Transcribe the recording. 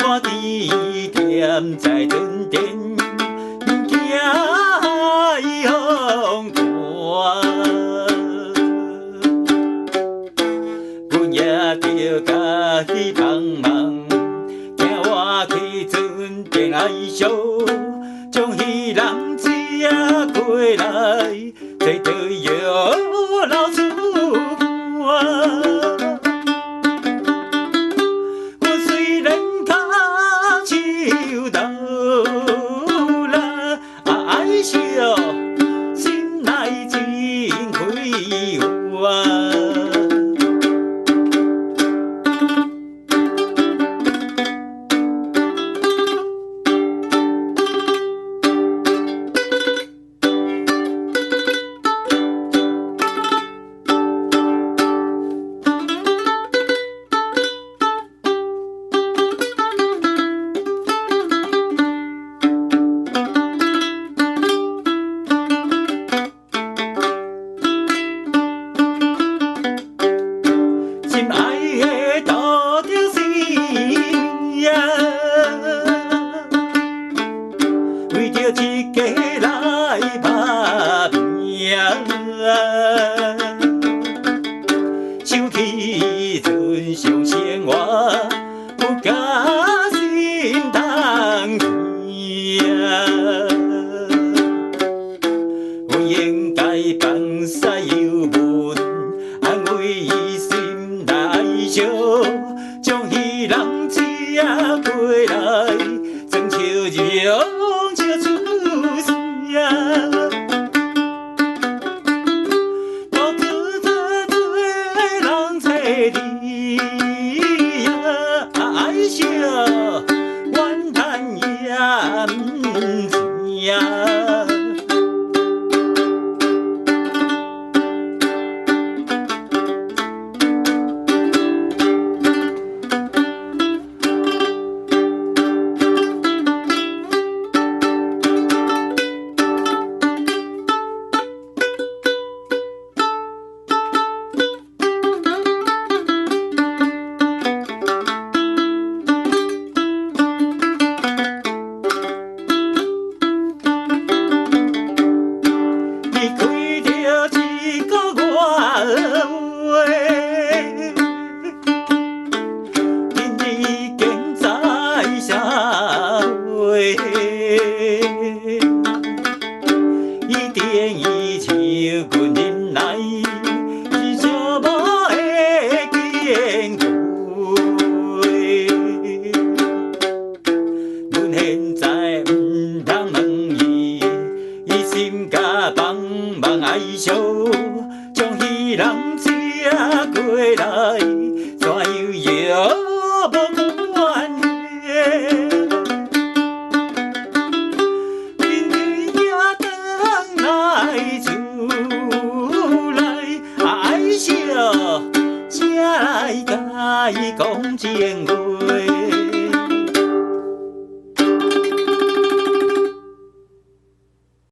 我地点在阵前，惊风大。阮也着家己帮忙，惊我去阵前哀伤，将彼人接过来，找着药老厝我。 心内真快活。 心爱的道着心呀，为着一家来打拼，想起阵上生活，不甘心当天，我应该放下忧闷，安慰伊心。 将彼人接过来，装笑容笑出声。多自在对人找你呀，爱惜怨叹也唔正。 伊像阮忍耐，是寂寞的坚决。阮现在唔通问伊，伊心甲帮忙哀伤，将彼人接过来，怎样无关系？ 才来甲伊讲情话。